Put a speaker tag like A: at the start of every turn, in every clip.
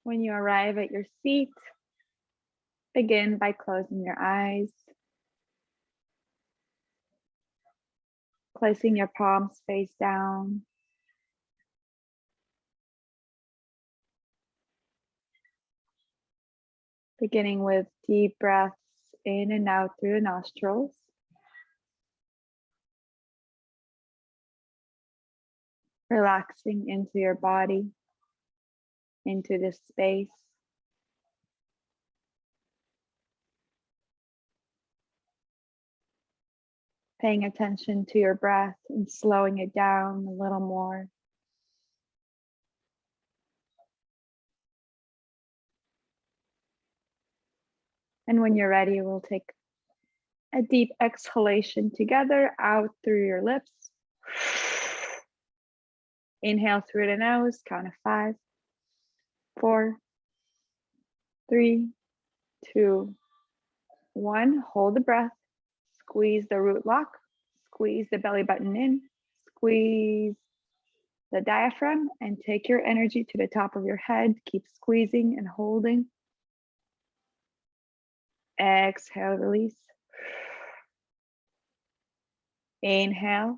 A: When you arrive at your seat, begin by closing your eyes, placing your palms face down. Beginning with deep breaths in and out through the nostrils. Relaxing into your body, into this space. Paying attention to your breath and slowing it down a little more. And when you're ready, we'll take a deep exhalation together out through your lips. Inhale through the nose, count of 5, 4, 3, 2, 1. Hold the breath. Squeeze the root lock. Squeeze the belly button in. Squeeze the diaphragm and take your energy to the top of your head. Keep squeezing and holding. Exhale, release. Inhale.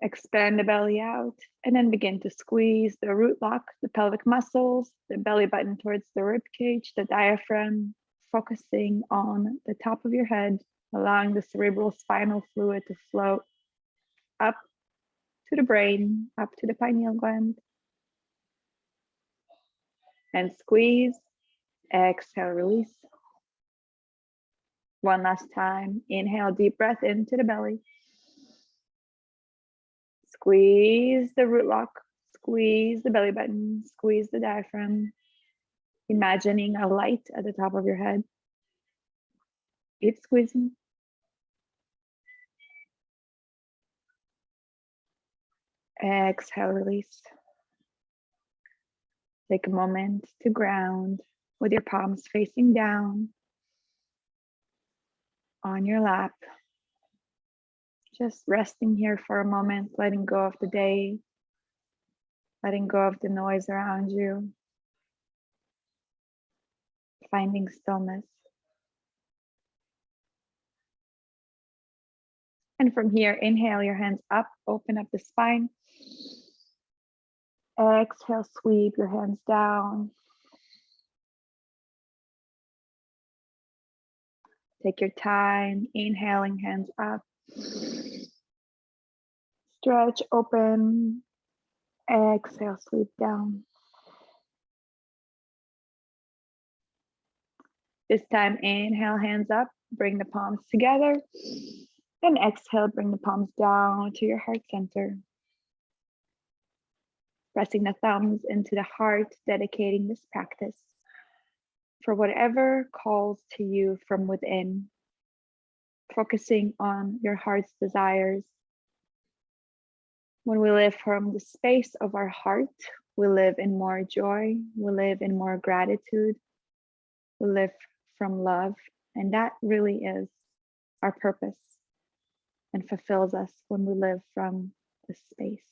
A: Expand the belly out and then begin to squeeze the root lock, the pelvic muscles, the belly button towards the rib cage, the diaphragm, focusing on the top of your head, allowing the cerebral spinal fluid to flow up to the brain, up to the pineal gland. And squeeze, exhale, release. One last time. Inhale, deep breath into the belly. Squeeze the root lock, squeeze the belly button, squeeze the diaphragm, imagining a light at the top of your head. Keep squeezing. Exhale, release. Take a moment to ground with your palms facing down on your lap. Just resting here for a moment, letting go of the day, letting go of the noise around you, finding stillness. And from here, inhale your hands up, open up the spine. Exhale, sweep your hands down. Take your time, inhaling, hands up. Stretch, open. Exhale, sweep down. This time, inhale, hands up, bring the palms together. Then exhale, bring the palms down to your heart center. Pressing the thumbs into the heart, dedicating this practice for whatever calls to you from within. Focusing on your heart's desires. When we live from the space of our heart, we live in more joy, we live in more gratitude, we live from love, and that really is our purpose and fulfills us when we live from this space.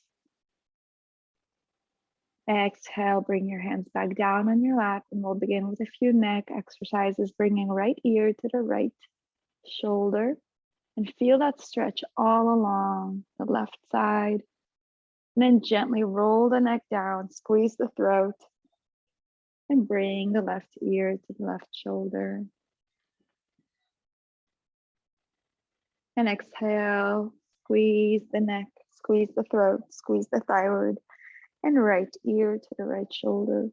A: Exhale, bring your hands back down on your lap, and we'll begin with a few neck exercises, bringing right ear to the right shoulder, and feel that stretch all along the left side. And then gently roll the neck down, squeeze the throat, and bring the left ear to the left shoulder. And exhale, squeeze the neck, squeeze the throat, squeeze the thyroid, and right ear to the right shoulder.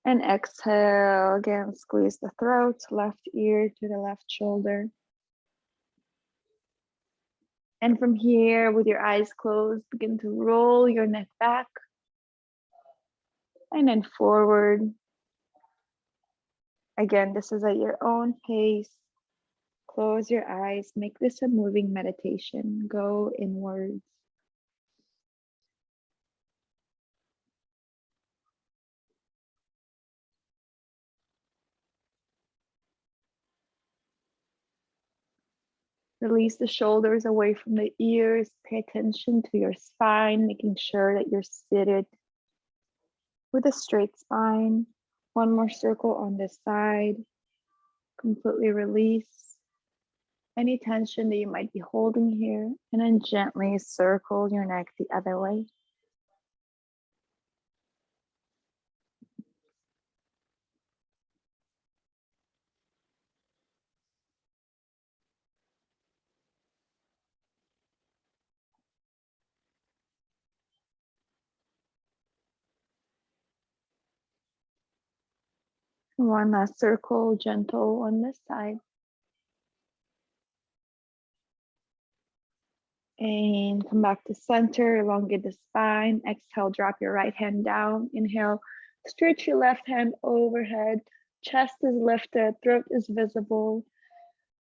A: And exhale, again, squeeze the throat, left ear to the left shoulder. And from here, with your eyes closed, begin to roll your neck back and then forward. Again, this is at your own pace. Close your eyes, make this a moving meditation. Go inwards. Release the shoulders away from the ears. Pay attention to your spine, making sure that you're seated with a straight spine. One more circle on this side. Completely release any tension that you might be holding here, and then gently circle your neck the other way. One last circle, gentle on this side. And come back to center, elongate the spine. Exhale, drop your right hand down. Inhale, stretch your left hand overhead. Chest is lifted, throat is visible.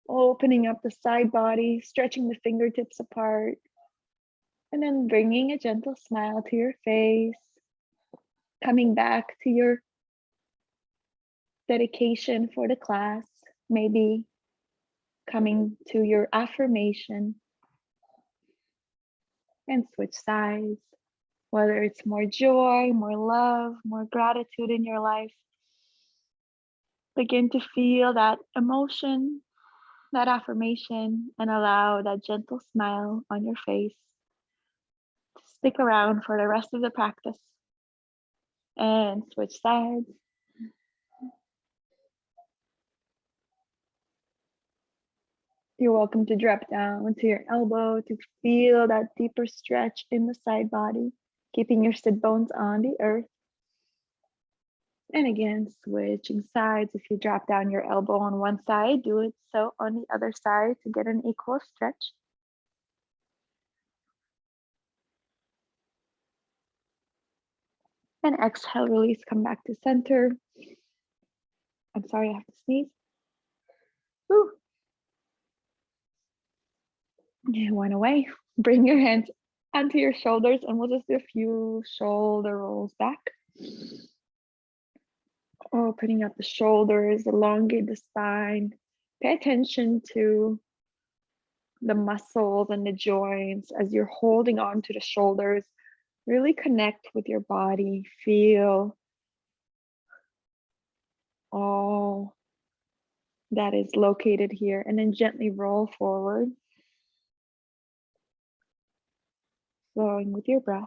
A: Opening up the side body, stretching the fingertips apart. And then bringing a gentle smile to your face. Coming back to your dedication for the class. Maybe coming to your affirmation. And switch sides. Whether it's more joy, more love, more gratitude in your life. Begin to feel that emotion, that affirmation, and allow that gentle smile on your face to stick around for the rest of the practice. And switch sides. You're welcome to drop down to your elbow to feel that deeper stretch in the side body, keeping your sit bones on the earth. And again, switching sides. If you drop down your elbow on one side, do it so on the other side to get an equal stretch. And exhale, release, come back to center. I'm sorry, I have to sneeze. Woo. It went away. Bring your hands onto your shoulders and we'll just do a few shoulder rolls back. Opening up the shoulders, elongate the spine. Pay attention to the muscles and the joints as you're holding on to the shoulders. Really connect with your body. Feel all that is located here, and then gently roll forward, flowing with your breath.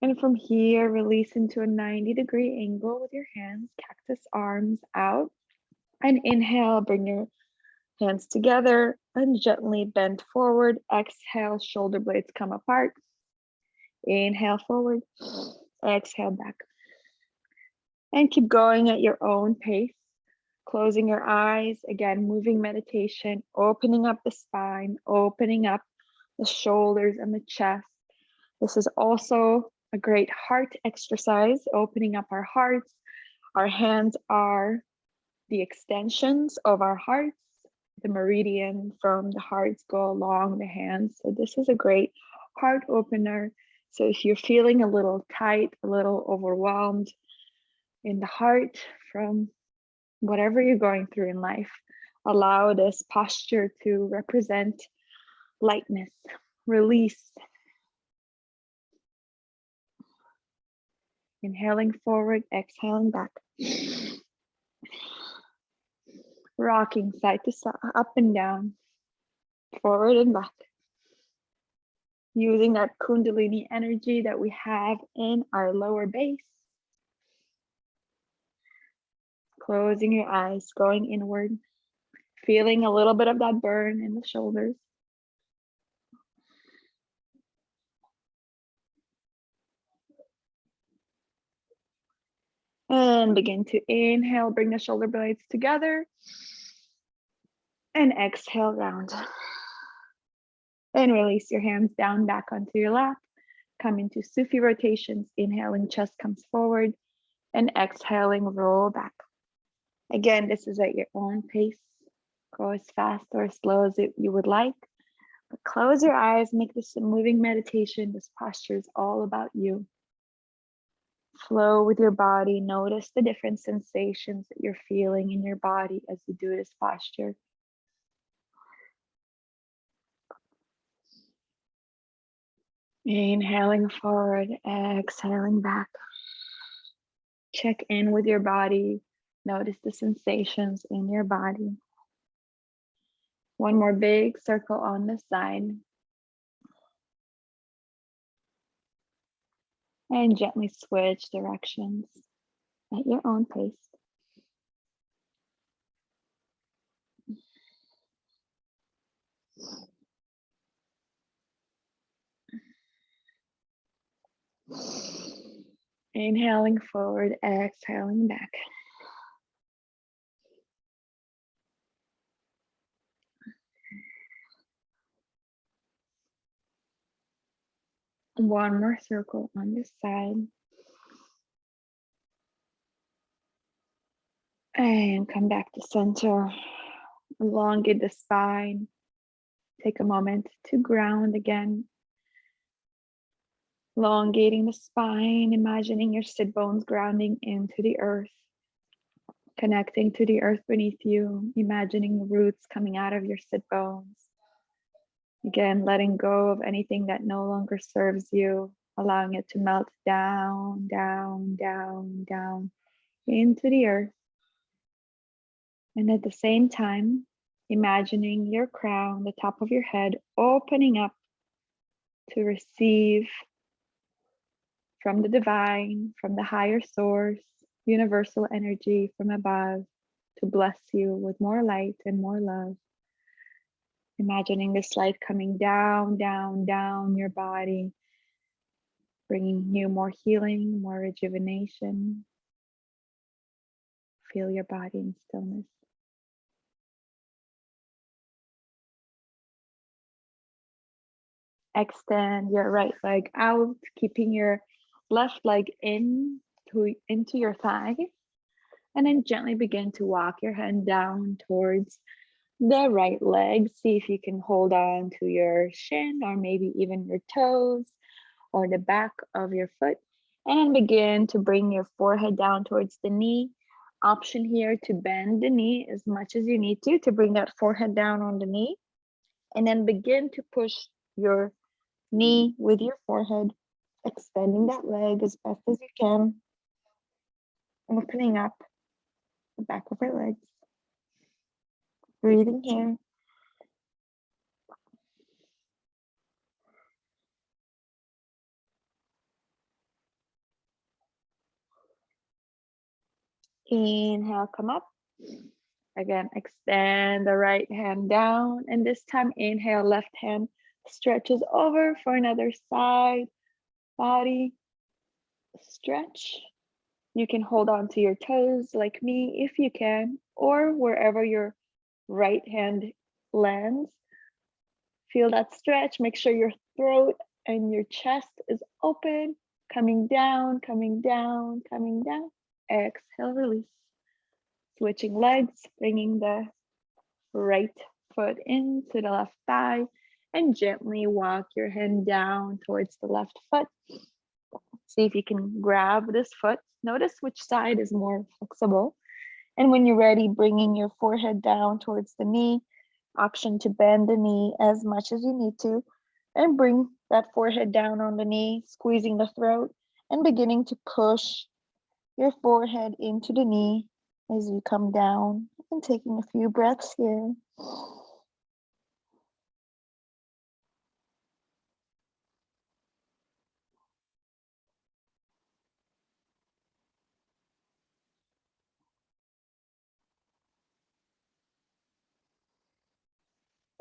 A: And from here, release into a 90-degree angle with your hands, cactus arms out. And inhale, bring your hands together and gently bend forward. Exhale, shoulder blades come apart. Inhale forward, exhale back. And keep going at your own pace. Closing your eyes, again, moving meditation, opening up the spine, opening up the shoulders and the chest. This is also a great heart exercise, opening up our hearts. Our hands are the extensions of our hearts. The meridian from the hearts go along the hands. So this is a great heart opener. So if you're feeling a little tight, a little overwhelmed in the heart from whatever you're going through in life, allow this posture to represent lightness, release. Inhaling forward, exhaling back. Rocking side to side, up and down, forward and back. Using that Kundalini energy that we have in our lower base. Closing your eyes, going inward, feeling a little bit of that burn in the shoulders. And begin to inhale, bring the shoulder blades together. And exhale, round. And release your hands down back onto your lap. Come into Sufi rotations. Inhaling, chest comes forward. And exhaling, roll back. Again, this is at your own pace. Go as fast or as slow as you would like. But close your eyes, make this a moving meditation. This posture is all about you. Flow with your body. Notice the different sensations that you're feeling in your body as you do this posture. Inhaling forward, exhaling back. Check in with your body. Notice the sensations in your body. One more big circle on the side. And gently switch directions at your own pace. Inhaling forward, exhaling back. One more circle on this side. And come back to center. Elongate the spine. Take a moment to ground again. Elongating the spine, imagining your sit bones grounding into the earth. Connecting to the earth beneath you, imagining roots coming out of your sit bones. Again, letting go of anything that no longer serves you, allowing it to melt down, down, down, down into the earth. And at the same time, imagining your crown, the top of your head, opening up to receive from the divine, from the higher source, universal energy from above, to bless you with more light and more love. Imagining this light coming down, down, down your body, bringing you more healing, more rejuvenation. Feel your body in stillness. Extend your right leg out, keeping your left leg into your thigh. And then gently begin to walk your hand down towards the right leg. See if you can hold on to your shin or maybe even your toes or the back of your foot. And begin to bring your forehead down towards the knee. Option here to bend the knee as much as you need to bring that forehead down on the knee. And then begin to push your knee with your forehead, extending that leg as best as you can, opening up the back of your legs. Breathing here. Inhale, come up. Again, extend the right hand down. And this time, inhale, left hand stretches over for another side body stretch. You can hold on to your toes like me if you can, or wherever your right hand lands. Feel that stretch. Make sure your throat and your chest is open, coming down, coming down, coming down. Exhale, release. Switching legs, bringing the right foot into the left thigh and gently walk your hand down towards the left foot. See if you can grab this foot. Notice which side is more flexible. And when you're ready, bringing your forehead down towards the knee. Option to bend the knee as much as you need to. And bring that forehead down on the knee, squeezing the throat and beginning to push your forehead into the knee as you come down and taking a few breaths here.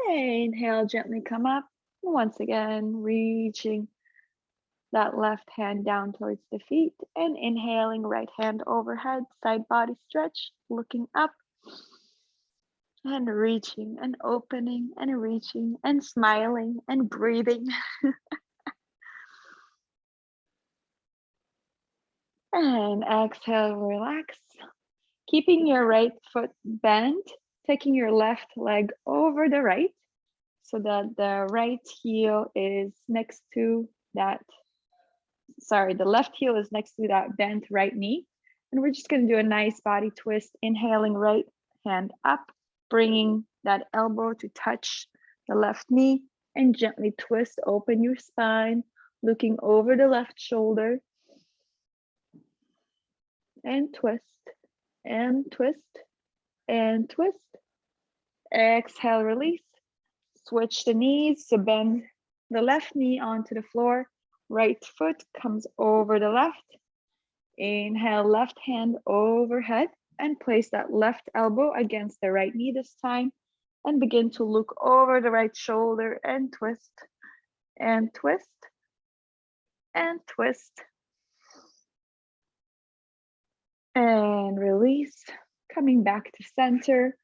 A: Inhale, gently come up. Once again, reaching that left hand down towards the feet and inhaling, right hand overhead, side body stretch, looking up and reaching and opening and reaching and smiling and breathing. And exhale, relax. Keeping your right foot bent, taking your left leg over the right so that the right heel is next to that, the left heel is next to that bent right knee. And we're just going to do a nice body twist, inhaling right hand up, bringing that elbow to touch the left knee and gently twist, open your spine, looking over the left shoulder, and twist, and twist, and twist. Exhale, release. Switch the knees, so bend the left knee onto the floor. Right foot comes over the left. Inhale, left hand overhead, and place that left elbow against the right knee this time. And begin to look over the right shoulder and twist, and twist, and twist. And release, coming back to center,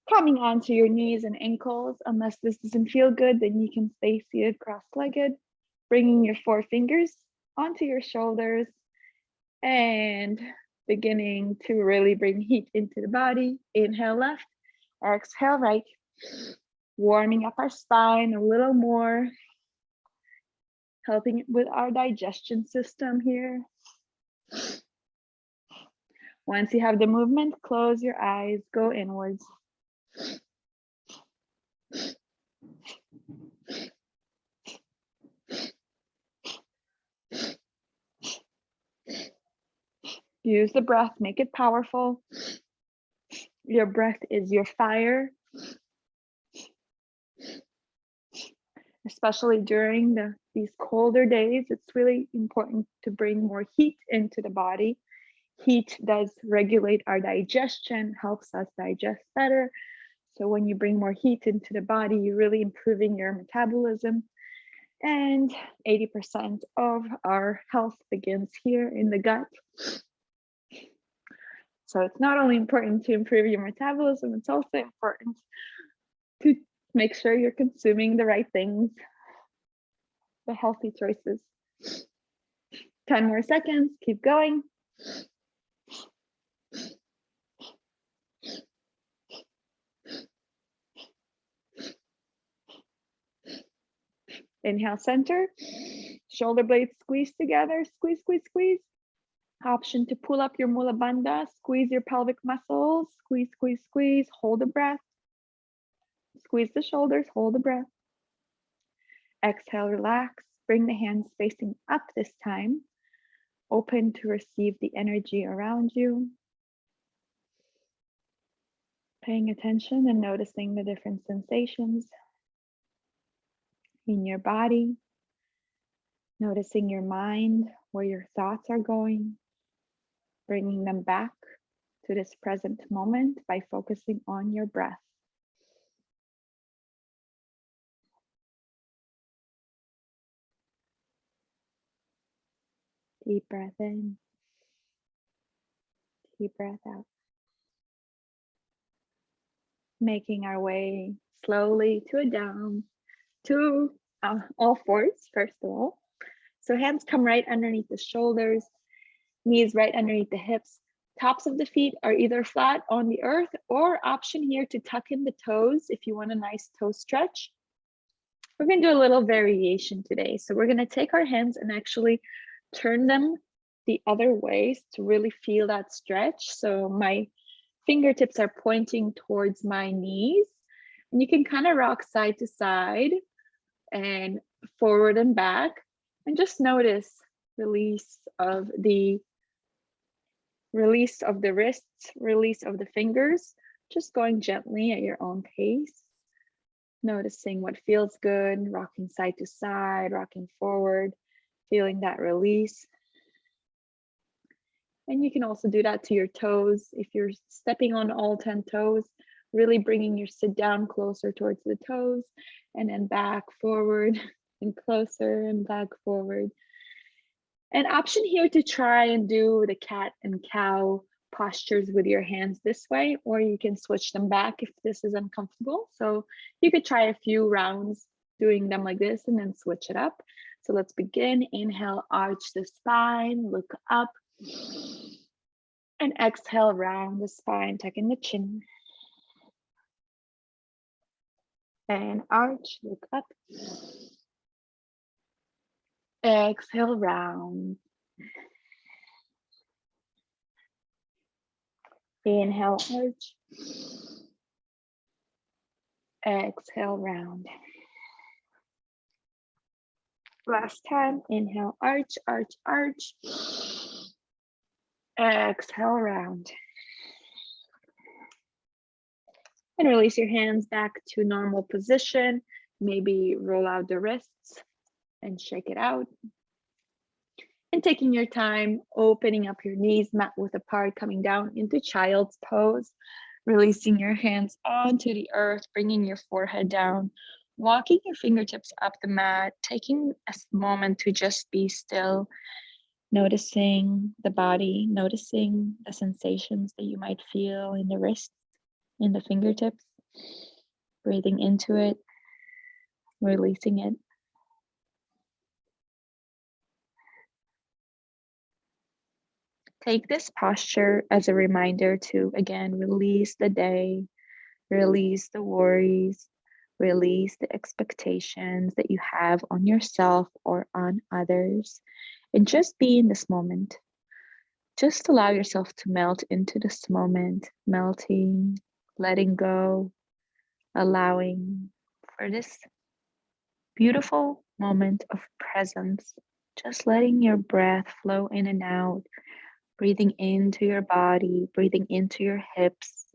A: coming onto your knees and ankles. Unless this doesn't feel good, then you can stay seated cross-legged, bringing your 4 fingers onto your shoulders and beginning to really bring heat into the body. Inhale left, exhale right, warming up our spine a little more, helping with our digestion system here. Once you have the movement, close your eyes, go inwards. Use the breath, make it powerful. Your breath is your fire. Especially during these colder days, it's really important to bring more heat into the body. Heat does regulate our digestion, helps us digest better. So when you bring more heat into the body, you're really improving your metabolism. And 80% of our health begins here in the gut. So it's not only important to improve your metabolism, it's also important to make sure you're consuming the right things, the healthy choices. 10 more seconds, keep going. Inhale, center, shoulder blades squeeze together, squeeze, squeeze, squeeze. Option to pull up your Mula Bandha, squeeze your pelvic muscles, squeeze, squeeze, squeeze, hold the breath. Squeeze the shoulders, hold the breath. Exhale, relax, bring the hands facing up this time, open to receive the energy around you. Paying attention and noticing the different sensations in your body, noticing your mind, where your thoughts are going, bringing them back to this present moment by focusing on your breath. Deep breath in, deep breath out. Making our way slowly to a down, to all fours, first of all. So hands come right underneath the shoulders, knees right underneath the hips. Tops of the feet are either flat on the earth or option here to tuck in the toes if you want a nice toe stretch. We're going to do a little variation today. So we're going to take our hands and actually turn them the other way to really feel that stretch. So my fingertips are pointing towards my knees. And you can kind of rock side to side and forward and back. And just notice release of the wrists, release of the fingers, just going gently at your own pace. Noticing what feels good, rocking side to side, rocking forward, feeling that release. And you can also do that to your toes. If you're stepping on all 10 toes, really bringing your sit down closer towards the toes and then back, forward, and closer and back, forward. An option here to try and do the cat and cow postures with your hands this way, or you can switch them back if this is uncomfortable. So you could try a few rounds doing them like this and then switch it up. So let's begin. Inhale, arch the spine, look up. And exhale, round the spine, tuck in the chin. And arch, look up. Exhale, round. Inhale, arch. Exhale, round. Last time, inhale, arch, arch, arch. Exhale, round. And release your hands back to normal position. Maybe roll out the wrists and shake it out. And taking your time, opening up your knees, mat width apart, coming down into child's pose. Releasing your hands onto the earth, bringing your forehead down, walking your fingertips up the mat, taking a moment to just be still, noticing the body, noticing the sensations that you might feel in the wrists, in the fingertips, breathing into it, releasing it. Take this posture as a reminder to, again, release the day, release the worries, release the expectations that you have on yourself or on others, and just be in this moment. Just allow yourself to melt into this moment, melting, letting go, allowing for this beautiful moment of presence, just letting your breath flow in and out, breathing into your body, breathing into your hips.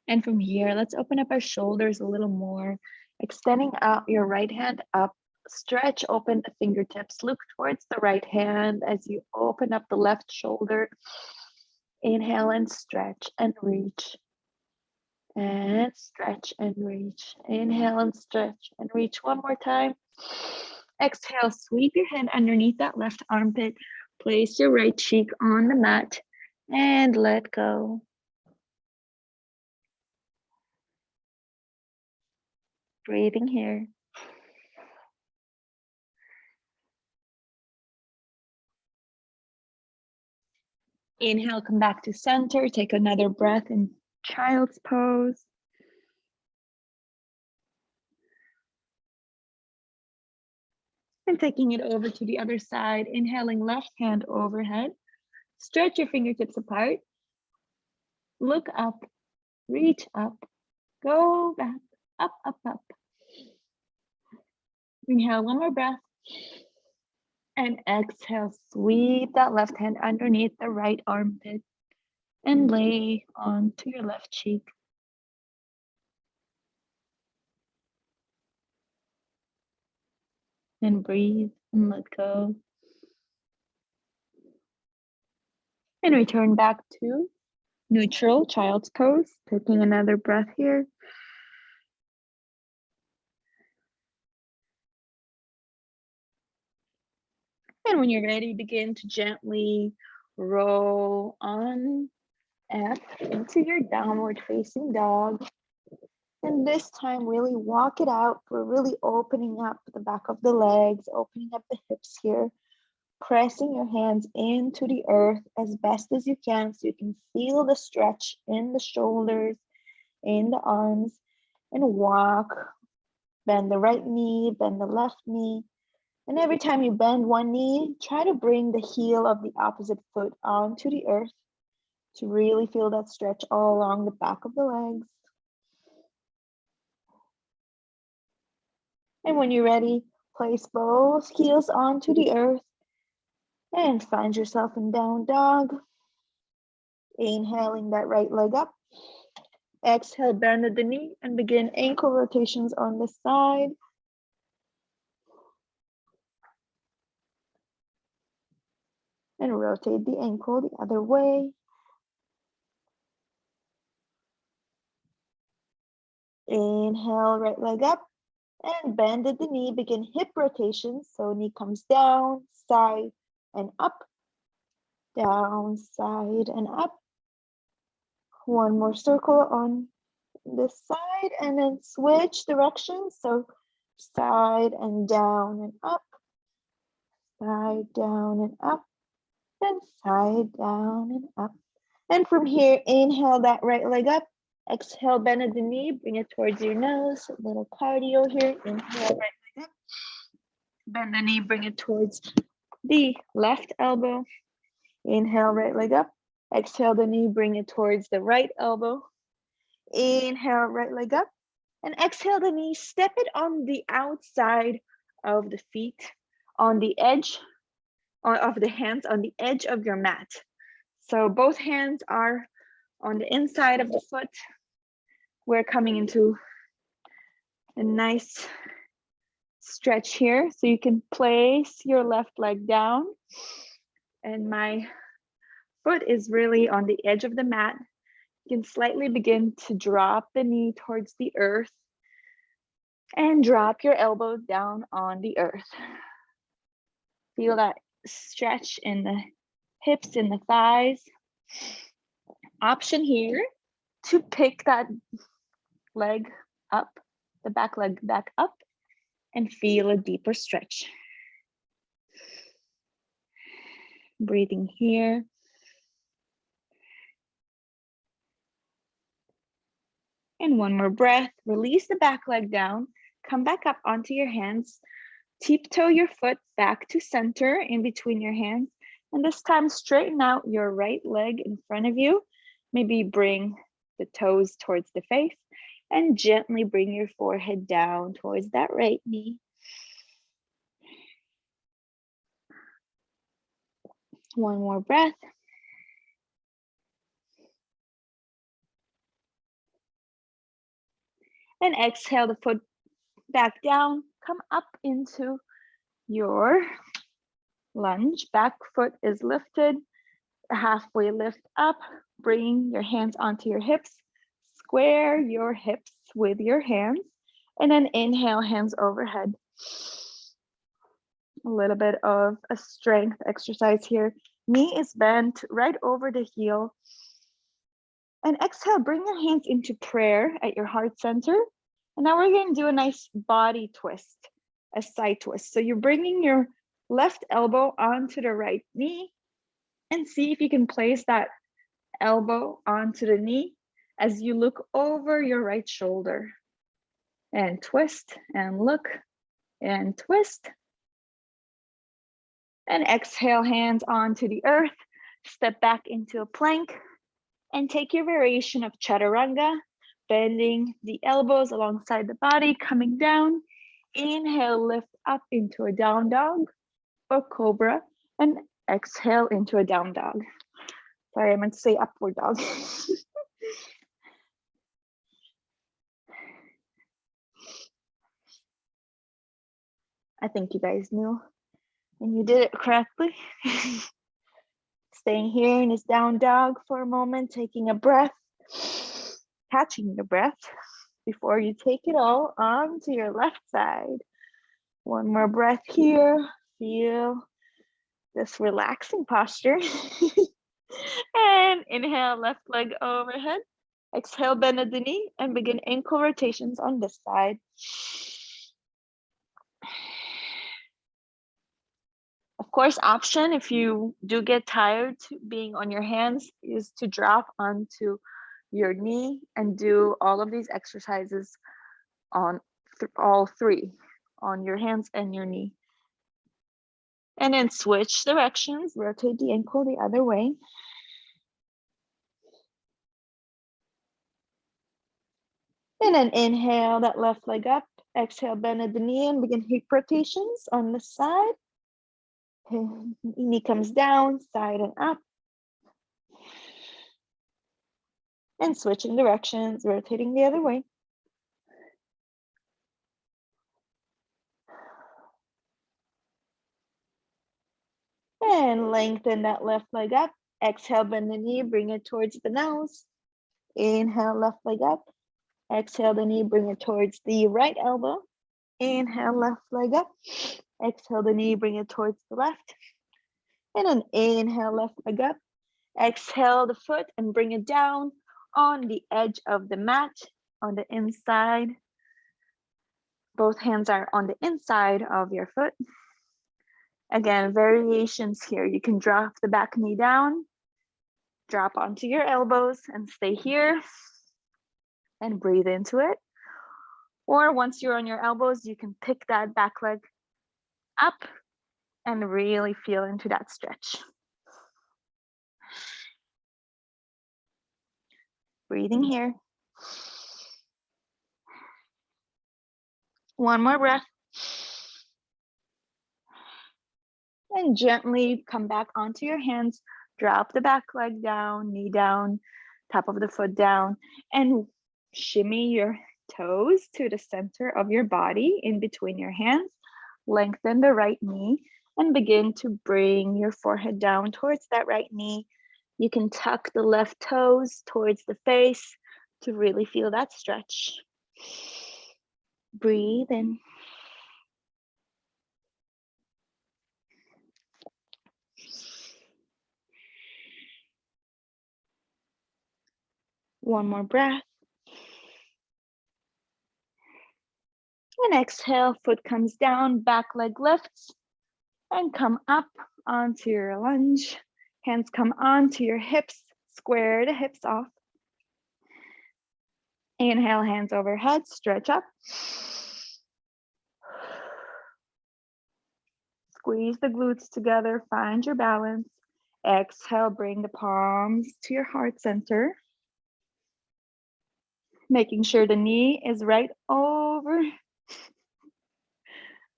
A: And from here, let's open up our shoulders a little more, extending out your right hand up, stretch open the fingertips, look towards the right hand as you open up the left shoulder. Inhale and stretch and reach. And stretch and reach. Inhale and stretch and reach one more time. Exhale, sweep your hand underneath that left armpit. Place your right cheek on the mat and let go. Breathing here. Inhale, come back to center. Take another breath in child's pose. And taking it over to the other side, inhaling left hand overhead. Stretch your fingertips apart. Look up, reach up, go back, up, up, up. Inhale, one more breath. And exhale, sweep that left hand underneath the right armpit and lay onto your left cheek. And breathe and let go. And return back to neutral child's pose. Taking another breath here. And when you're ready, begin to gently roll on up into your downward facing dog. And this time, really walk it out. We're really opening up the back of the legs, opening up the hips here, pressing your hands into the earth as best as you can so you can feel the stretch in the shoulders, in the arms, and walk. Bend the right knee, bend the left knee. And every time you bend one knee, try to bring the heel of the opposite foot onto the earth to really feel that stretch all along the back of the legs. And when you're ready, place both heels onto the earth and find yourself in down dog. Inhaling that right leg up. Exhale, bend the knee and begin ankle rotations on the side. And rotate the ankle the other way. Inhale, right leg up and bend at the knee. Begin hip rotations. So knee comes down, side and up, down, side and up. One more circle on this side and then switch directions. So side and down and up, side, down and up, then side, down and up. And from here, inhale that right leg up. Exhale, bend at the knee, bring it towards your nose. A little cardio here. Inhale, right leg up. Bend the knee, bring it towards the left elbow. Inhale, right leg up. Exhale the knee, bring it towards the right elbow. Inhale, right leg up. And exhale the knee, step it on the outside of the feet, on the edge of the hands, on the edge of your mat. So both hands are on the inside of the foot. We're coming into a nice stretch here. So you can place your left leg down, and my foot is really on the edge of the mat. You can slightly begin to drop the knee towards the earth and drop your elbow down on the earth. Feel that stretch in the hips and the thighs. Option here to pick that leg up, the back leg back up, and feel a deeper stretch. Breathing here. And one more breath. Release the back leg down. Come back up onto your hands. Tiptoe your foot back to center in between your hands. And this time, straighten out your right leg in front of you. Maybe bring the toes towards the face and gently bring your forehead down towards that right knee. One more breath. And exhale the foot back down. Come up into your lunge. Back foot is lifted. Halfway lift up. Bring your hands onto your hips. Square your hips with your hands. And then inhale, hands overhead. A little bit of a strength exercise here. Knee is bent right over the heel. And exhale, bring your hands into prayer at your heart center. And now we're going to do a nice body twist, a side twist. So you're bringing your left elbow onto the right knee, and see if you can place that elbow onto the knee as you look over your right shoulder. And twist and look and twist. And exhale, hands onto the earth. Step back into a plank and take your variation of chaturanga, bending the elbows alongside the body, coming down. Inhale, lift up into a down dog or cobra, and exhale into a down dog. Sorry, I meant to say upward dog. I think you guys knew, and you did it correctly. Staying here in this down dog for a moment, taking a breath, catching your breath before you take it all onto your left side. One more breath here. Feel this relaxing posture. And inhale, left leg overhead. Exhale, bend at the knee and begin ankle rotations on this side. Of course, option if you do get tired being on your hands is to drop onto your knee and do all of these exercises on all three, on your hands and your knee. And then switch directions, rotate the ankle the other way. And then inhale that left leg up. Exhale, bend at the knee and begin hip rotations on the side. Knee comes down, side and up. And switching directions, rotating the other way. And lengthen that left leg up. Exhale, bend the knee, bring it towards the nose. Inhale, left leg up. Exhale the knee, bring it towards the right elbow. Inhale, left leg up. Exhale the knee, bring it towards the left. And then inhale, left leg up. Exhale the foot and bring it down on the edge of the mat, on the inside. Both hands are on the inside of your foot. Again, variations here. You can drop the back knee down, drop onto your elbows and stay here and breathe into it. Or once you're on your elbows, you can pick that back leg up and really feel into that stretch. Breathing here. One more breath. And gently come back onto your hands. Drop the back leg down, knee down, top of the foot down, and shimmy your toes to the center of your body in between your hands. Lengthen the right knee and begin to bring your forehead down towards that right knee. You can tuck the left toes towards the face to really feel that stretch. Breathe in. One more breath. And exhale, foot comes down, back leg lifts, and come up onto your lunge. Hands come onto your hips, square the hips off. Inhale, hands overhead, stretch up. Squeeze the glutes together, find your balance. Exhale, bring the palms to your heart center. Making sure the knee is right over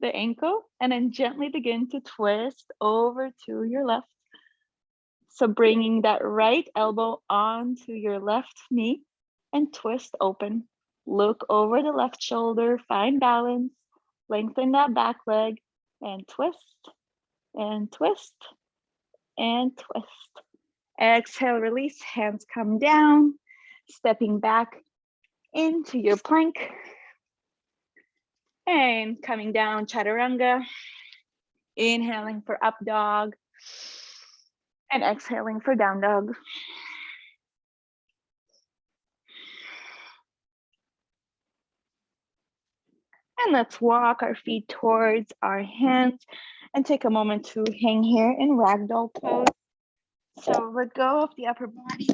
A: the ankle, and then gently begin to twist over to your left. So bringing that right elbow onto your left knee and twist open. Look over the left shoulder, find balance, lengthen that back leg, and twist, and twist, and twist. Exhale, release, hands come down, stepping back into your plank. And coming down, chaturanga. Inhaling for up dog. And exhaling for down dog. And let's walk our feet towards our hands and take a moment to hang here in ragdoll pose. So let go of the upper body.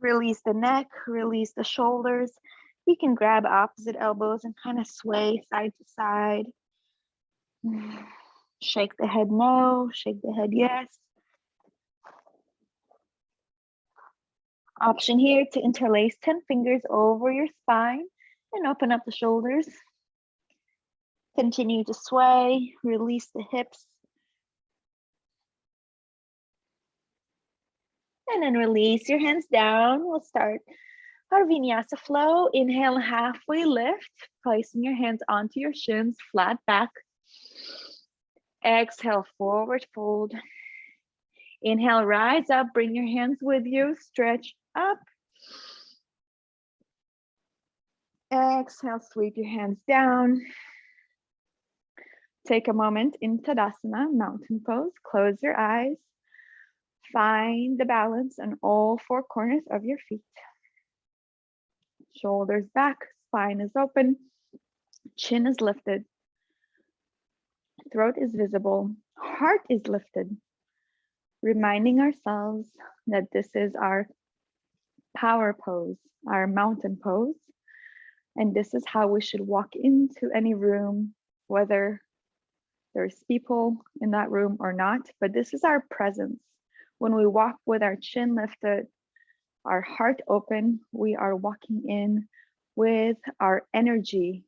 A: Release the neck, release the shoulders. You can grab opposite elbows and kind of sway side to side. Shake the head no, shake the head yes. Option here to interlace 10 fingers over your spine and open up the shoulders. Continue to sway, release the hips. And then release your hands down. We'll start our vinyasa flow. Inhale, halfway lift, placing your hands onto your shins, flat back. Exhale, forward fold. Inhale, rise up, bring your hands with you, stretch up. Exhale, sweep your hands down. Take a moment in Tadasana, mountain pose. Close your eyes. Find the balance on all four corners of your feet. Shoulders back, spine is open, chin is lifted. Throat is visible, heart is lifted. Reminding ourselves that this is our power pose, our mountain pose. And this is how we should walk into any room, whether there's people in that room or not, but this is our presence. When we walk with our chin lifted, our heart open, we are walking in with our energy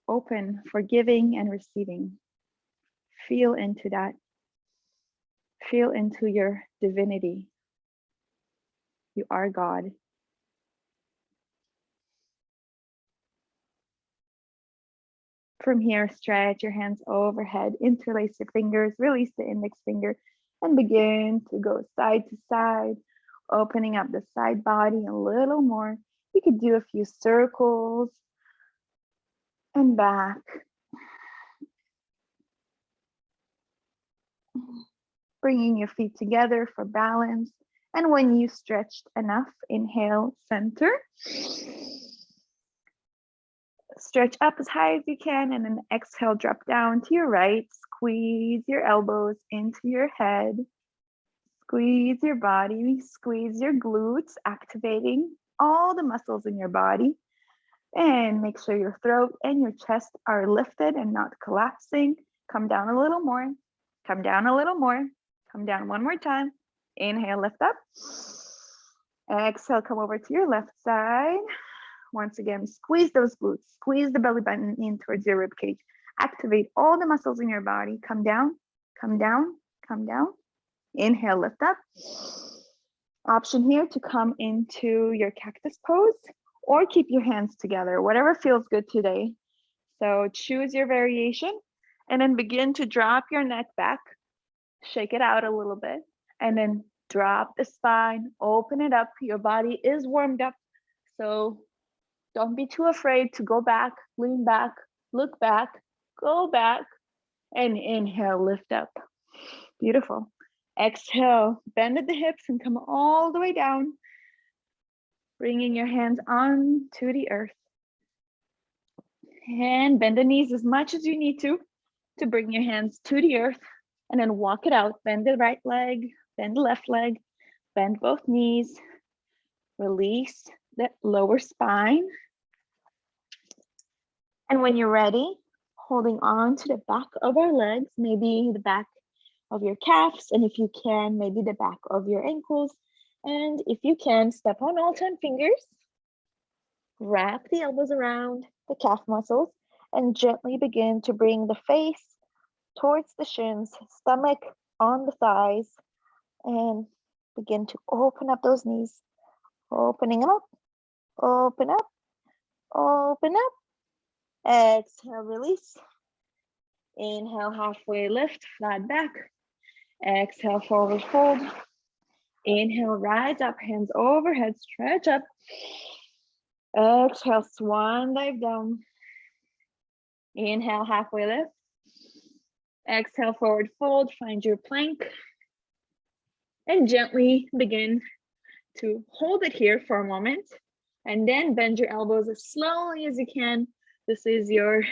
A: open for giving and receiving. Feel into that. Feel into your divinity. You are God. From here, stretch your hands overhead, interlace your fingers, release the index finger, and begin to go side to side, opening up the side body a little more. You could do a few circles and back. Bringing your feet together for balance. And when you stretched enough, inhale, center. Stretch up as high as you can, and then exhale, drop down to your right. Squeeze your elbows into your head. Squeeze your body, squeeze your glutes, activating all the muscles in your body. And make sure your throat and your chest are lifted and not collapsing. Come down a little more, come down a little more, come down one more time. Inhale, lift up. Exhale, come over to your left side. Once again, squeeze those glutes, squeeze the belly button in towards your rib cage. Activate all the muscles in your body. Come down, come down, come down. Inhale, lift up. Option here to come into your cactus pose or keep your hands together, whatever feels good today. So choose your variation and then begin to drop your neck back, shake it out a little bit, and then drop the spine, open it up. Your body is warmed up. So don't be too afraid to go back, lean back, look back, go back, and inhale, lift up. Beautiful. Exhale, bend at the hips and come all the way down, bringing your hands onto the earth. And bend the knees as much as you need to bring your hands to the earth, and then walk it out. Bend the right leg, bend the left leg, bend both knees, release the lower spine. And when you're ready, holding on to the back of our legs, maybe the back of your calves, and if you can, maybe the back of your ankles. And if you can, step on all 10 fingers, wrap the elbows around the calf muscles, and gently begin to bring the face towards the shins, stomach on the thighs, and begin to open up those knees. Opening up, open up, open up. Exhale, release. Inhale, halfway lift, flat back. Exhale, forward fold. Inhale, rise up, hands overhead, stretch up. Exhale, swan dive down. Inhale, halfway lift. Exhale, forward fold, find your plank. And gently begin to hold it here for a moment. And then bend your elbows as slowly as you can. This is your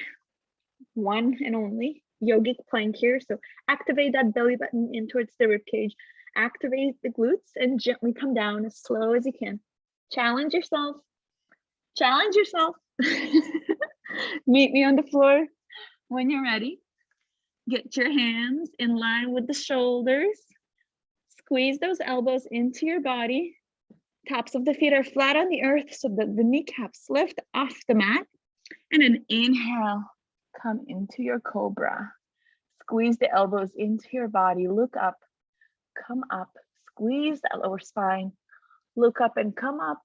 A: one and only yogic plank here. So activate that belly button in towards the rib cage. Activate the glutes and gently come down as slow as you can. Challenge yourself. Challenge yourself. Meet me on the floor when you're ready. Get your hands in line with the shoulders. Squeeze those elbows into your body. Tops of the feet are flat on the earth so that the kneecaps lift off the mat. And then inhale, come into your cobra. Squeeze the elbows into your body. Look up, come up. Squeeze that lower spine. Look up and come up.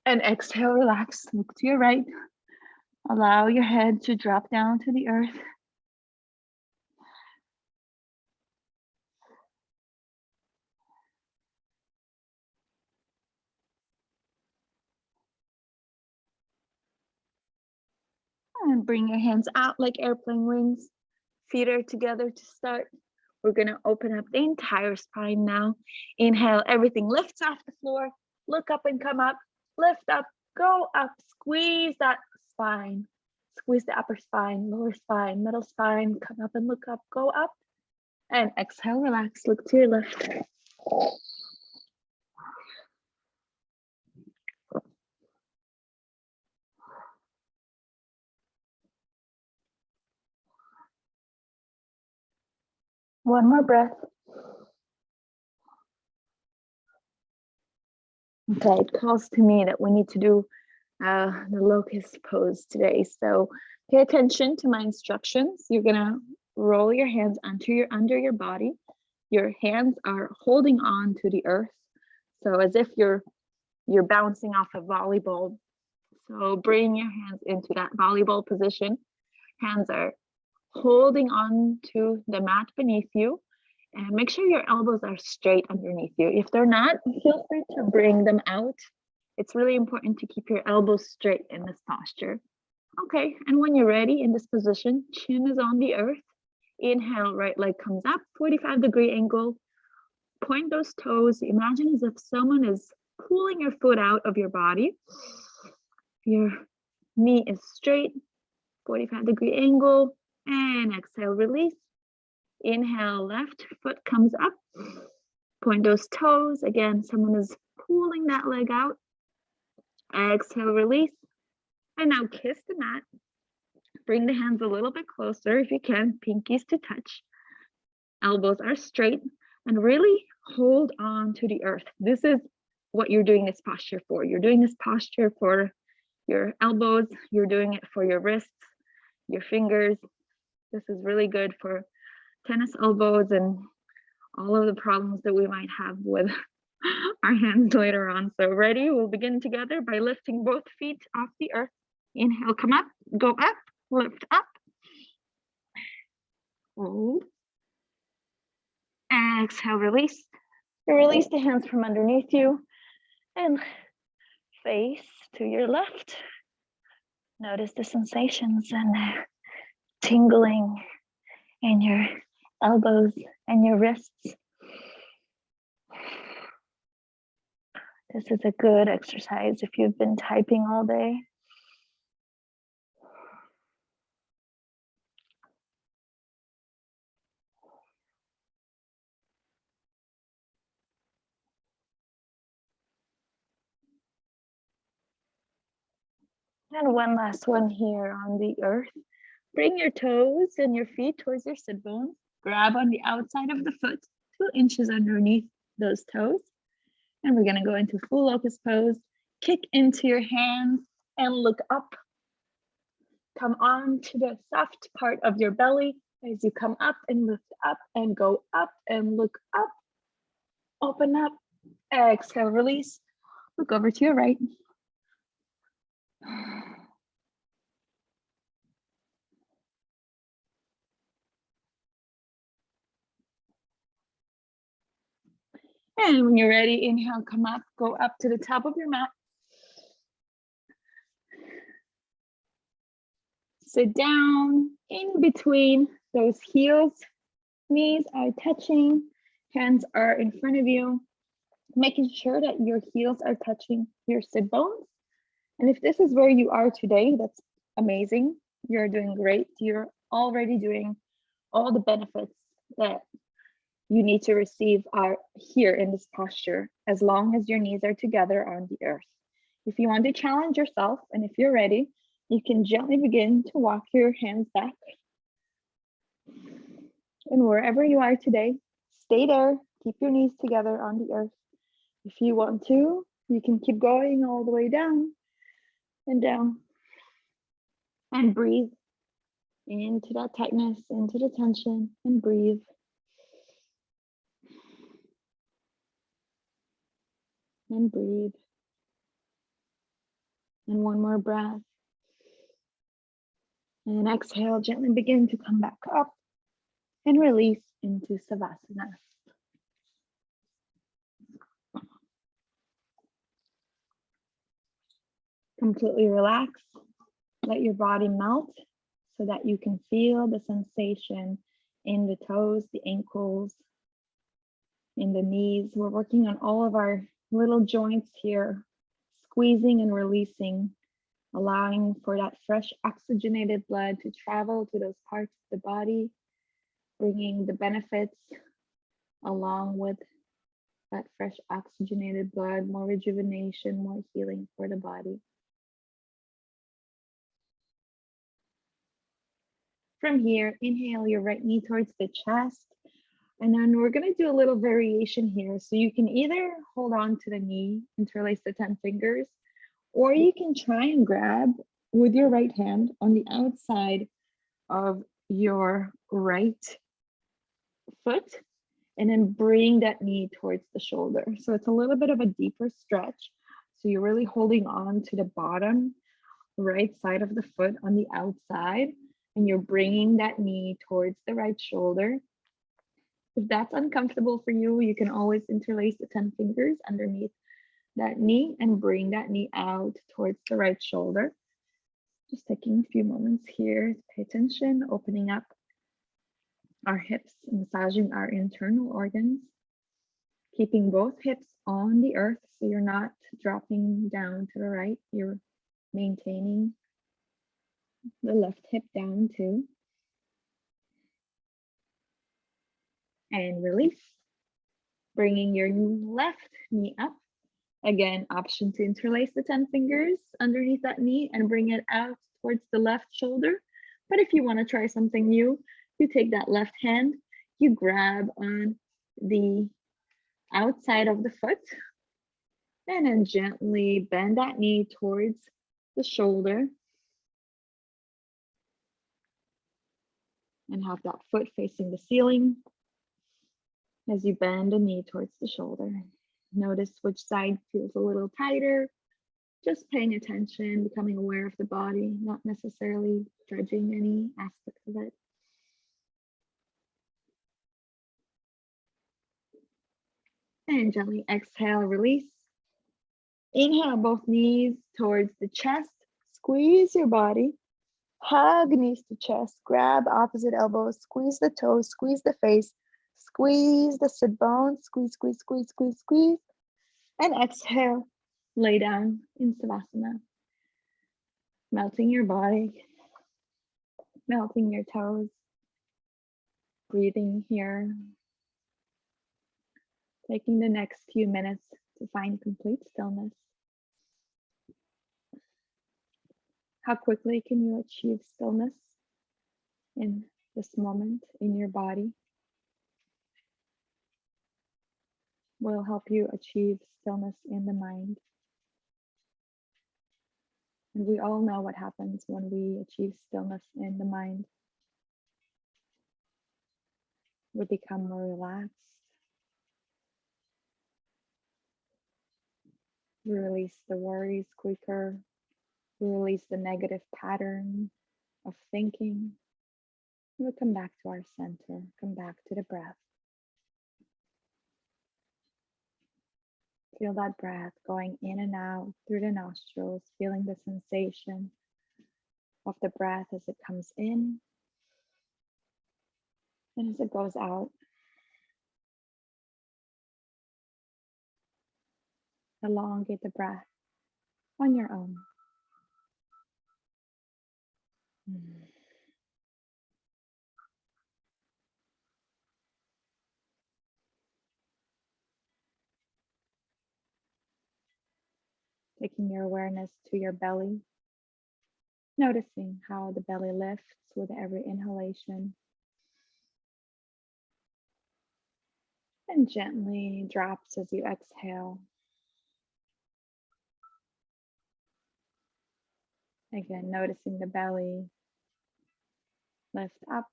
A: And exhale, relax. Look to your right. Allow your head to drop down to the earth. And bring your hands out like airplane wings. Feet are together to start. We're gonna open up the entire spine now. Inhale, everything lifts off the floor. Look up and come up. Lift up, go up. Squeeze that spine. Squeeze the upper spine, lower spine, middle spine. Come up and look up, go up. And exhale, relax, look to your left. One more breath. Okay, it calls to me that we need to do the locust pose today. So pay attention to my instructions. You're gonna roll your hands under your body. Your hands are holding on to the earth. So as if you're bouncing off a volleyball. So bring your hands into that volleyball position. Hands are holding on to the mat beneath you. And make sure your elbows are straight underneath you. If they're not, feel free to bring them out. It's really important to keep your elbows straight in this posture. Okay, and when you're ready in this position, chin is on the earth. Inhale, right leg comes up, 45-degree angle. Point those toes. Imagine as if someone is pulling your foot out of your body. Your knee is straight, 45-degree angle. And exhale, release. Inhale, left foot comes up. Point those toes. Again, someone is pulling that leg out. Exhale, release. And now kiss the mat. Bring the hands a little bit closer if you can, pinkies to touch. Elbows are straight. And really hold on to the earth. This is what you're doing this posture for. You're doing this posture for your elbows, you're doing it for your wrists, your fingers. This is really good for tennis elbows and all of the problems that we might have with our hands later on. So ready? We'll begin together by lifting both feet off the earth. Inhale, come up, go up, lift up. Hold. Exhale, release. Release the hands from underneath you and face to your left. Notice the sensations and tingling in your elbows and your wrists. This is a good exercise if you've been typing all day. And one last one here on the earth. Bring your toes and your feet towards your sit bones. Grab on the outside of the foot, 2 inches underneath those toes. And we're gonna go into full locust pose. Kick into your hands and look up. Come on to the soft part of your belly as you come up and lift up and go up and look up. Open up, exhale, release. Look over to your right. And when you're ready, inhale, come up, go up to the top of your mat. Sit down in between those heels. Knees are touching, hands are in front of you, making sure that your heels are touching your sit bones. And if this is where you are today, that's amazing. You're doing great. You're already doing all the benefits that you need to receive are here in this posture, as long as your knees are together on the earth. If you want to challenge yourself, and if you're ready, you can gently begin to walk your hands back. And wherever you are today, stay there, keep your knees together on the earth. If you want to, you can keep going all the way down and down. And breathe into that tightness, into the tension, and breathe. And breathe. And one more breath. And exhale, gently begin to come back up and release into Savasana. Completely relax. Let your body melt so that you can feel the sensation in the toes, the ankles, in the knees. We're working on all of our little joints here, squeezing and releasing, allowing for that fresh oxygenated blood to travel to those parts of the body, bringing the benefits along with that fresh oxygenated blood, more rejuvenation, more healing for the body. From here, inhale your right knee towards the chest. And then we're going to do a little variation here. So you can either hold on to the knee, interlace the 10 fingers, or you can try and grab with your right hand on the outside of your right foot and then bring that knee towards the shoulder. So it's a little bit of a deeper stretch. So you're really holding on to the bottom right side of the foot on the outside, and you're bringing that knee towards the right shoulder. If that's uncomfortable for you, you can always interlace the 10 fingers underneath that knee and bring that knee out towards the right shoulder. Just taking a few moments here to pay attention, opening up our hips, massaging our internal organs, keeping both hips on the earth so you're not dropping down to the right, you're maintaining the left hip down too. And release, bringing your left knee up. Again, option to interlace the 10 fingers underneath that knee and bring it out towards the left shoulder. But if you want to try something new, you take that left hand, you grab on the outside of the foot. And then gently bend that knee towards the shoulder. And have that foot facing the ceiling as you bend the knee towards the shoulder. Notice which side feels a little tighter. Just paying attention, becoming aware of the body, not necessarily judging any aspect of it. And gently exhale, release. Inhale, both knees towards the chest. Squeeze your body. Hug knees to chest. Grab opposite elbows. Squeeze the toes. Squeeze the face. Squeeze the sit bones. Squeeze, squeeze, squeeze, squeeze, squeeze. And exhale. Lay down in Savasana. Melting your body. Melting your toes. Breathing here. Taking the next few minutes to find complete stillness. How quickly can you achieve stillness in this moment in your body? Will help you achieve stillness in the mind. And we all know what happens when we achieve stillness in the mind. We become more relaxed. We release the worries quicker. We release the negative pattern of thinking. We'll come back to our center, come back to the breath. Feel that breath going in and out through the nostrils, feeling the sensation of the breath as it comes in and as it goes out. Elongate the breath on your own. Taking your awareness to your belly, noticing how the belly lifts with every inhalation and gently drops as you exhale. Again, noticing the belly lift up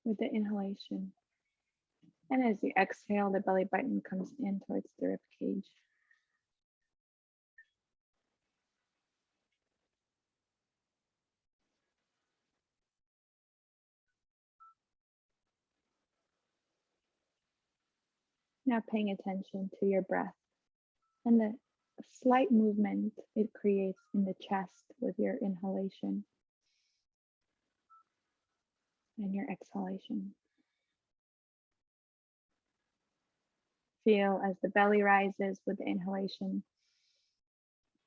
A: with the inhalation. And as you exhale, the belly button comes in towards the rib cage. Now paying attention to your breath and the slight movement it creates in the chest with your inhalation and your exhalation. Feel as the belly rises with the inhalation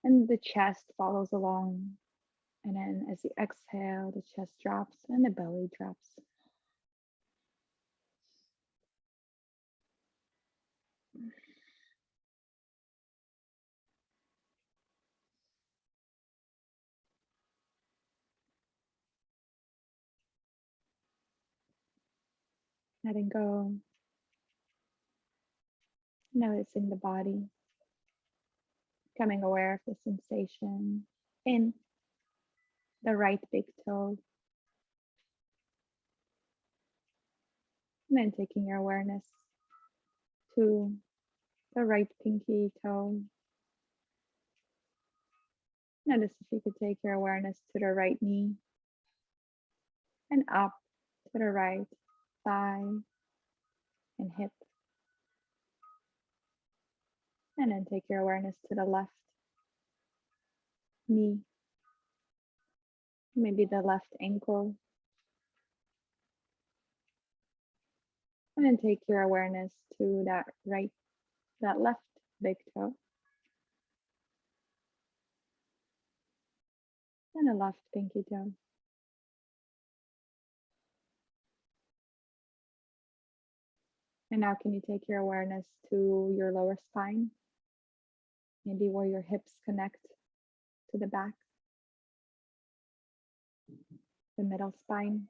A: and the chest follows along. And then as you exhale, the chest drops and the belly drops. Letting go, noticing the body, becoming aware of the sensation in the right big toe. And then taking your awareness to the right pinky toe. Notice if you could take your awareness to the right knee and up to the right thigh and hip. And then take your awareness to the left knee, maybe the left ankle. And then take your awareness to that left big toe. And the left pinky toe. And now can you take your awareness to your lower spine? Maybe where your hips connect to the back, the middle spine,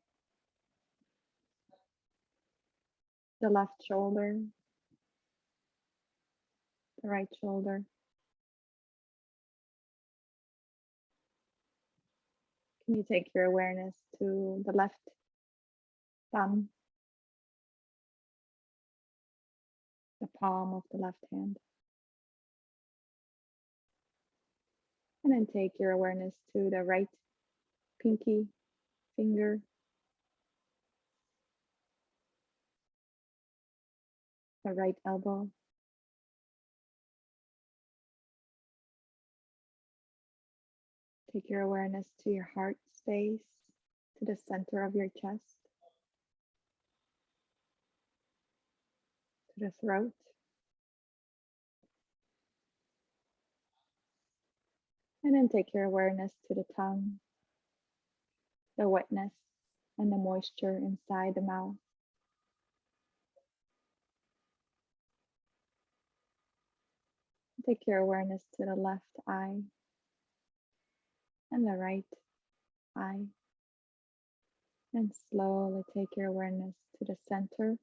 A: the left shoulder, the right shoulder. Can you take your awareness to the left thumb, the palm of the left hand? And then take your awareness to the right pinky finger, the right elbow. Take your awareness to your heart space, to the center of your chest, to the throat. And then take your awareness to the tongue, the wetness and the moisture inside the mouth. Take your awareness to the left eye and the right eye. And slowly take your awareness to the center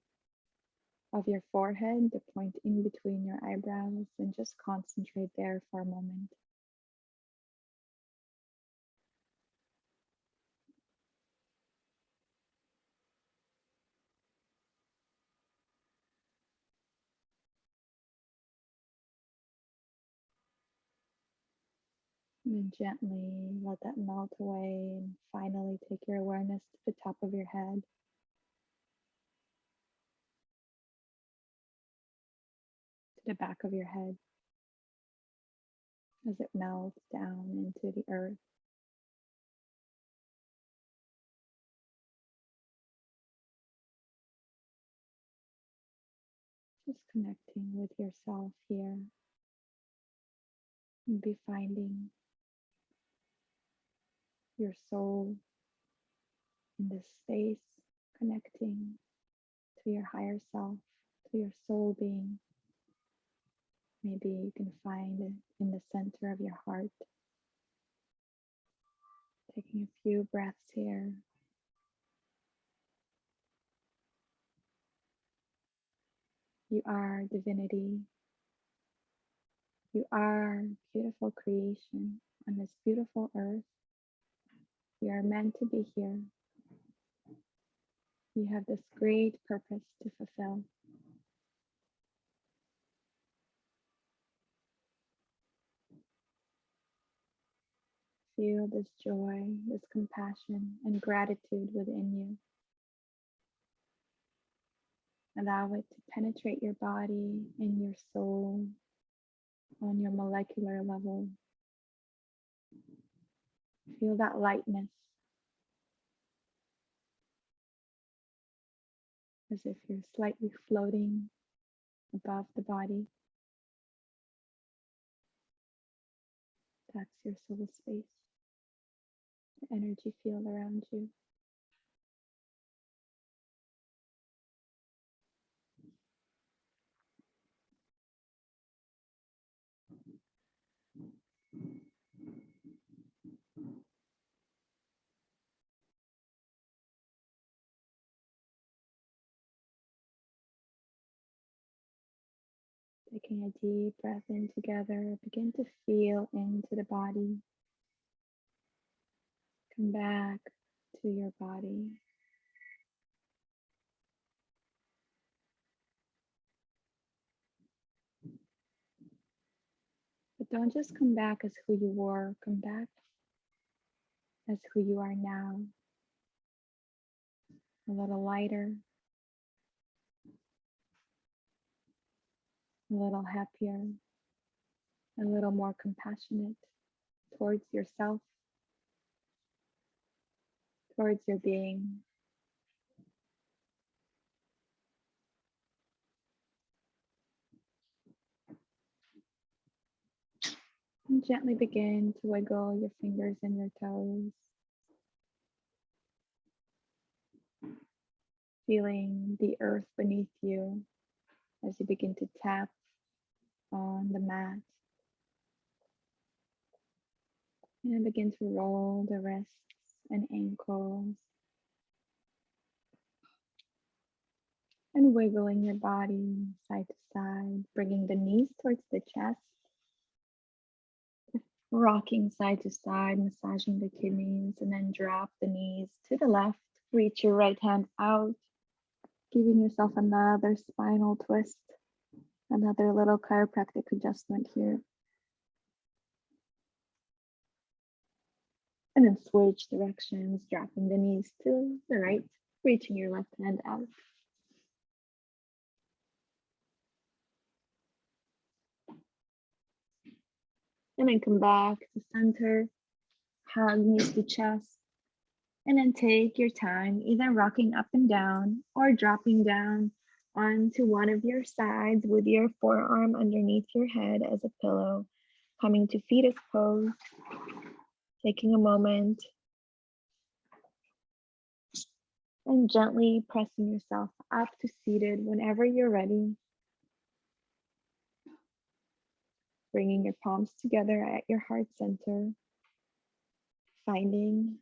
A: of your forehead, the point in between your eyebrows, and just concentrate there for a moment. And then gently let that melt away, and finally take your awareness to the top of your head. To the back of your head as it melts down into the earth. Just connecting with yourself here, and be finding your soul in this space, connecting to your higher self, to your soul being. Maybe you can find it in the center of your heart. Taking a few breaths here. You are divinity. You are beautiful creation on this beautiful earth. You are meant to be here. You have this great purpose to fulfill. Feel this joy, this compassion, and gratitude within you. Allow it to penetrate your body and your soul on your molecular level. Feel that lightness as if you're slightly floating above the body. That's your soul space, the energy field around you. Taking a deep breath in together, begin to feel into the body. Come back to your body. But don't just come back as who you were, come back as who you are now. A little lighter, a little happier, a little more compassionate towards yourself, towards your being. And gently begin to wiggle your fingers and your toes, feeling the earth beneath you as you begin to tap on the mat. And then begin to roll the wrists and ankles. and wiggling your body side to side, bringing the knees towards the chest, rocking side to side, massaging the kidneys, and then drop the knees to the left. Reach your right hand out, giving yourself another spinal twist, another little chiropractic adjustment here. And then switch directions, dropping the knees to the right, reaching your left hand out. And then come back to center, hug knees to chest, and then take your time, either rocking up and down or dropping down onto one of your sides with your forearm underneath your head as a pillow, coming to fetus pose, taking a moment and gently pressing yourself up to seated whenever you're ready. Bringing your palms together at your heart center, finding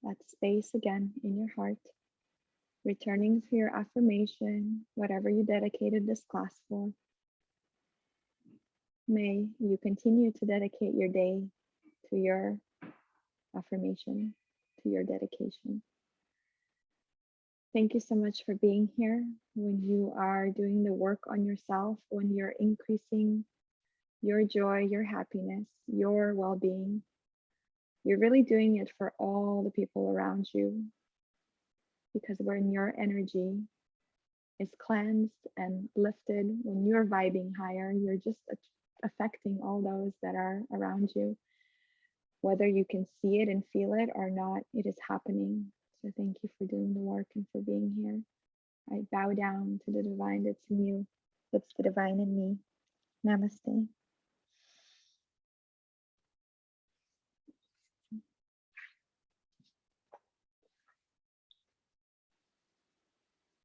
A: that space again in your heart, returning to your affirmation, whatever you dedicated this class for. May you continue to dedicate your day to your affirmation, to your dedication. Thank you so much for being here. When you are doing the work on yourself, when you're increasing your joy, your happiness, your well-being, you're really doing it for all the people around you, because when your energy is cleansed and lifted, when you're vibing higher, you're just affecting all those that are around you. Whether you can see it and feel it or not, it is happening. So thank you for doing the work and for being here. I bow down to the divine that's in you, that's the divine in me. Namaste.